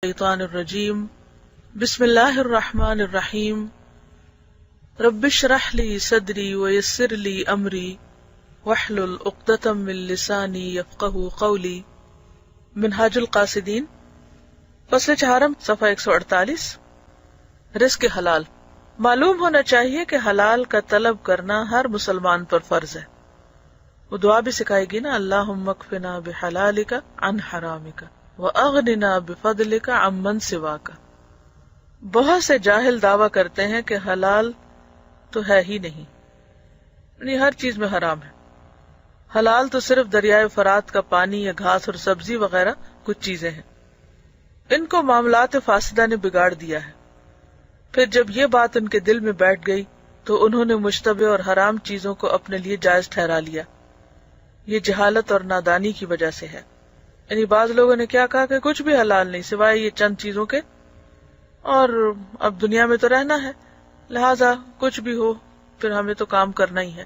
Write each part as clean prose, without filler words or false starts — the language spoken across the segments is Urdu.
الشیطان الرجیم بسم اللہ الرحمن الرحیم رب اشرح لی صدری ویسر لی امری واحلل عقدۃ من لسانی یفقہوا قولی۔ منہاج القاصدین فصل چہارم صفحہ 148۔ رزق حلال۔ معلوم ہونا چاہیے کہ حلال کا طلب کرنا ہر مسلمان پر فرض ہے۔ وہ دعا بھی سکھائے گی نا، اللہم اکفنا بحلالک عن حرامک وَأَغْنِنَا بِفَضْلِكَ عَمَّنْ سِوَاكَ۔ بہت سے جاہل دعویٰ کرتے ہیں کہ حلال تو ہے ہی نہیں، یعنی ہر چیز میں حرام ہے۔ حلال تو صرف دریائے فرات کا پانی یا گھاس اور سبزی وغیرہ کچھ چیزیں ہیں۔ ان کو معاملات فاسدہ نے بگاڑ دیا ہے۔ پھر جب یہ بات ان کے دل میں بیٹھ گئی تو انہوں نے مشتبہ اور حرام چیزوں کو اپنے لیے جائز ٹھہرا لیا۔ یہ جہالت اور نادانی کی وجہ سے ہے۔ یعنی بعض لوگوں نے کیا کہا کہ کچھ بھی حلال نہیں سوائے یہ چند چیزوں کے، اور اب دنیا میں تو رہنا ہے، لہذا کچھ بھی ہو پھر ہمیں تو کام کرنا ہی ہے،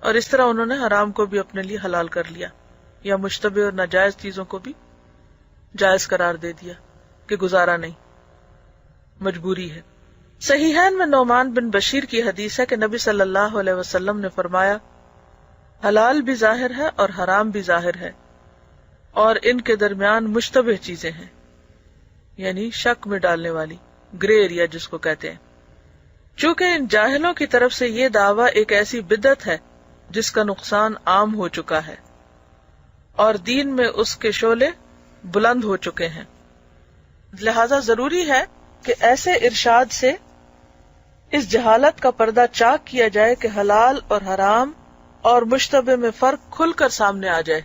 اور اس طرح انہوں نے حرام کو بھی اپنے لیے حلال کر لیا، یا مشتبہ اور ناجائز چیزوں کو بھی جائز قرار دے دیا کہ گزارا نہیں، مجبوری ہے۔ صحیحین میں نعمان بن بشیر کی حدیث ہے کہ نبی صلی اللہ علیہ وسلم نے فرمایا، حلال بھی ظاہر ہے اور حرام بھی ظاہر ہے، اور ان کے درمیان مشتبہ چیزیں ہیں، یعنی شک میں ڈالنے والی، گرے ایریا جس کو کہتے ہیں۔ چونکہ ان جاہلوں کی طرف سے یہ دعویٰ ایک ایسی بدعت ہے جس کا نقصان عام ہو چکا ہے، اور دین میں اس کے شعلے بلند ہو چکے ہیں، لہذا ضروری ہے کہ ایسے ارشاد سے اس جہالت کا پردہ چاک کیا جائے کہ حلال اور حرام اور مشتبہ میں فرق کھل کر سامنے آ جائے۔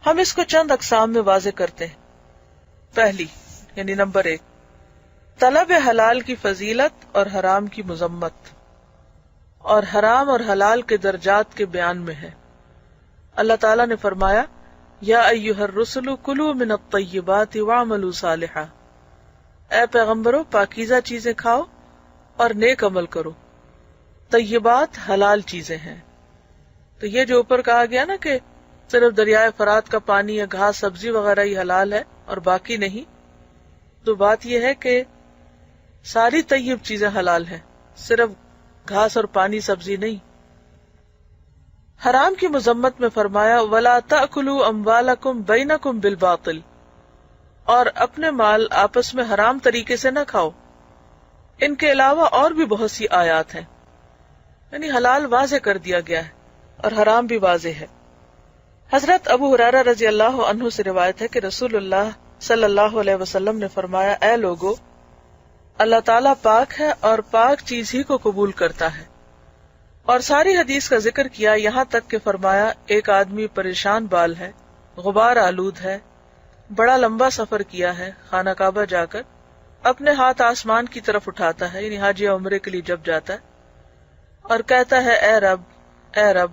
ہم اس کو چند اقسام میں واضح کرتے ہیں۔ پہلی یعنی نمبر 1، طلب حلال کی فضیلت اور حرام کی مذمت، اور حرام اور حلال کے درجات کے بیان میں ہے۔ اللہ تعالیٰ نے فرمایا، یا ایھا الرسل کلوا من الطیبات واعملوا صالحا، اے پیغمبرو پاکیزہ چیزیں کھاؤ اور نیک عمل کرو۔ طیبات حلال چیزیں ہیں، تو یہ جو اوپر کہا گیا نا کہ صرف دریائے فرات کا پانی یا گھاس سبزی وغیرہ ہی حلال ہے اور باقی نہیں، تو بات یہ ہے کہ ساری طیب چیزیں حلال ہیں، صرف گھاس اور پانی سبزی نہیں۔ حرام کی مذمت میں فرمایا، وَلَا تَأْكُلُوا أَمْوَالَكُمْ بَيْنَكُمْ بِالْبَاطِلِ، اور اپنے مال آپس میں حرام طریقے سے نہ کھاؤ۔ ان کے علاوہ اور بھی بہت سی آیات ہیں، یعنی حلال واضح کر دیا گیا ہے اور حرام بھی واضح ہے۔ حضرت ابو ہریرہ رضی اللہ عنہ سے روایت ہے کہ رسول اللہ صلی اللہ علیہ وسلم نے فرمایا، اے لوگو، اللہ تعالیٰ پاک ہے اور پاک چیز ہی کو قبول کرتا ہے، اور ساری حدیث کا ذکر کیا یہاں تک کہ فرمایا، ایک آدمی پریشان بال ہے، غبار آلود ہے، بڑا لمبا سفر کیا ہے، خانہ کعبہ جا کر اپنے ہاتھ آسمان کی طرف اٹھاتا ہے، یعنی حج یا عمرے کے لیے جب جاتا ہے، اور کہتا ہے، اے رب، اے رب،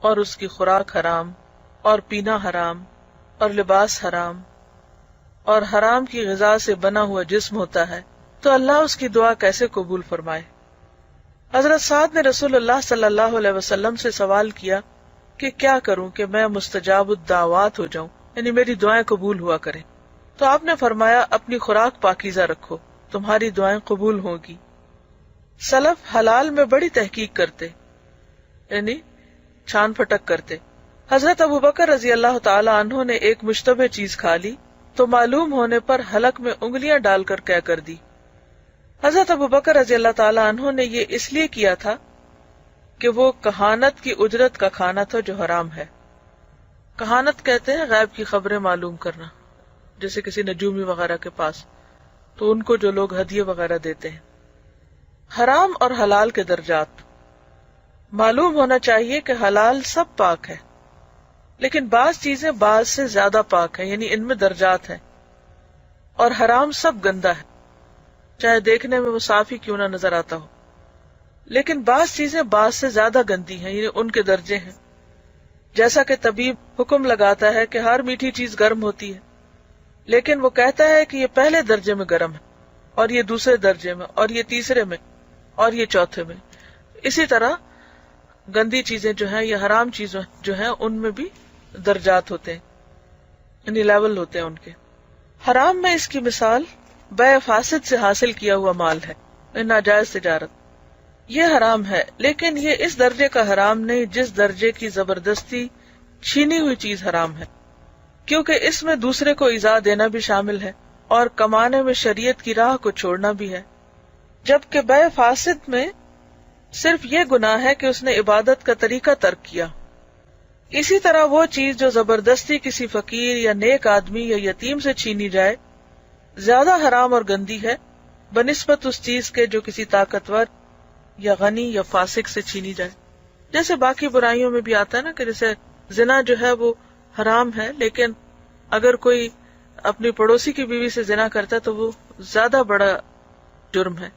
اور اس کی خوراک حرام اور پینا حرام اور لباس حرام اور حرام کی غذا سے بنا ہوا جسم ہوتا ہے، تو اللہ اس کی دعا کیسے قبول فرمائے؟ حضرت سعد نے رسول اللہ صلی اللہ علیہ وسلم سے سوال کیا کہ کیا کروں کہ میں مستجاب الدعوات ہو جاؤں، یعنی میری دعائیں قبول ہوا کریں؟ تو آپ نے فرمایا، اپنی خوراک پاکیزہ رکھو، تمہاری دعائیں قبول ہوں گی۔ سلف حلال میں بڑی تحقیق کرتے، یعنی چھان پھٹک کرتے۔ حضرت ابو بکر رضی اللہ تعالی عنہ نے ایک مشتبہ چیز کھا لی تو معلوم ہونے پر حلق میں انگلیاں ڈال کر کیا کر دی۔ حضرت ابو بکر رضی اللہ تعالی عنہ نے یہ اس لیے کیا تھا کہ وہ کہانت کی اجرت کا کھانا تھا جو حرام ہے۔ کہانت کہتے ہیں غیب کی خبریں معلوم کرنا، جیسے کسی نجومی وغیرہ کے پاس، تو ان کو جو لوگ ہدیے وغیرہ دیتے ہیں۔ حرام اور حلال کے درجات۔ معلوم ہونا چاہیے کہ حلال سب پاک ہے، لیکن بعض چیزیں بعض سے زیادہ پاک ہیں، یعنی ان میں درجات ہیں، اور حرام سب گندا ہے، چاہے دیکھنے میں وہ صاف ہی کیوں نہ نظر آتا ہو، لیکن بعض چیزیں بعض سے زیادہ گندی ہیں، یعنی ان کے درجے ہیں۔ جیسا کہ طبیب حکم لگاتا ہے کہ ہر میٹھی چیز گرم ہوتی ہے، لیکن وہ کہتا ہے کہ یہ پہلے درجے میں گرم ہے، اور یہ دوسرے درجے میں، اور یہ تیسرے میں، اور یہ چوتھے میں۔ اسی طرح گندی چیزیں جو ہیں یا حرام چیزیں جو ہیں ان میں بھی درجات ہوتے ہیں، یعنی لیول ہوتے ہیں ان کے۔ حرام میں اس کی مثال بیع فاسد سے حاصل کیا ہوا مال ہے، ناجائز تجارت، یہ حرام ہے، لیکن یہ اس درجے کا حرام نہیں جس درجے کی زبردستی چھینی ہوئی چیز حرام ہے، کیونکہ اس میں دوسرے کو ایذا دینا بھی شامل ہے اور کمانے میں شریعت کی راہ کو چھوڑنا بھی ہے، جبکہ بیع فاسد میں صرف یہ گناہ ہے کہ اس نے عبادت کا طریقہ ترک کیا۔ اسی طرح وہ چیز جو زبردستی کسی فقیر یا نیک آدمی یا یتیم سے چھینی جائے زیادہ حرام اور گندی ہے بنسبت اس چیز کے جو کسی طاقتور یا غنی یا فاسق سے چھینی جائے۔ جیسے باقی برائیوں میں بھی آتا ہے نا کہ جیسے زنا جو ہے وہ حرام ہے، لیکن اگر کوئی اپنی پڑوسی کی بیوی سے زنا کرتا ہے تو وہ زیادہ بڑا جرم ہے۔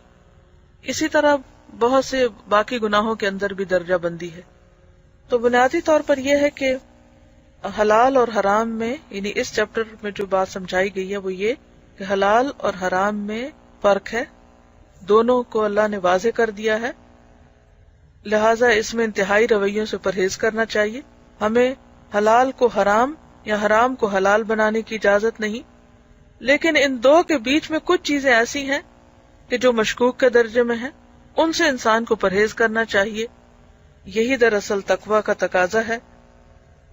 اسی طرح بہت سے باقی گناہوں کے اندر بھی درجہ بندی ہے۔ تو بنیادی طور پر یہ ہے کہ حلال اور حرام میں، یعنی اس چیپٹر میں جو بات سمجھائی گئی ہے وہ یہ کہ حلال اور حرام میں فرق ہے، دونوں کو اللہ نے واضح کر دیا ہے، لہٰذا اس میں انتہائی رویوں سے پرہیز کرنا چاہیے۔ ہمیں حلال کو حرام یا حرام کو حلال بنانے کی اجازت نہیں، لیکن ان دو کے بیچ میں کچھ چیزیں ایسی ہیں کہ جو مشکوک کے درجے میں ہیں، ان سے انسان کو پرہیز کرنا چاہیے۔ یہی دراصل تقویٰ کا تقاضا ہے۔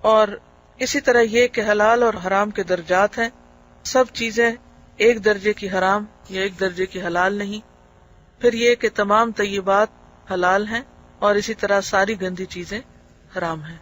اور اسی طرح یہ کہ حلال اور حرام کے درجات ہیں، سب چیزیں ایک درجے کی حرام یا ایک درجے کی حلال نہیں۔ پھر یہ کہ تمام طیبات حلال ہیں اور اسی طرح ساری گندی چیزیں حرام ہیں۔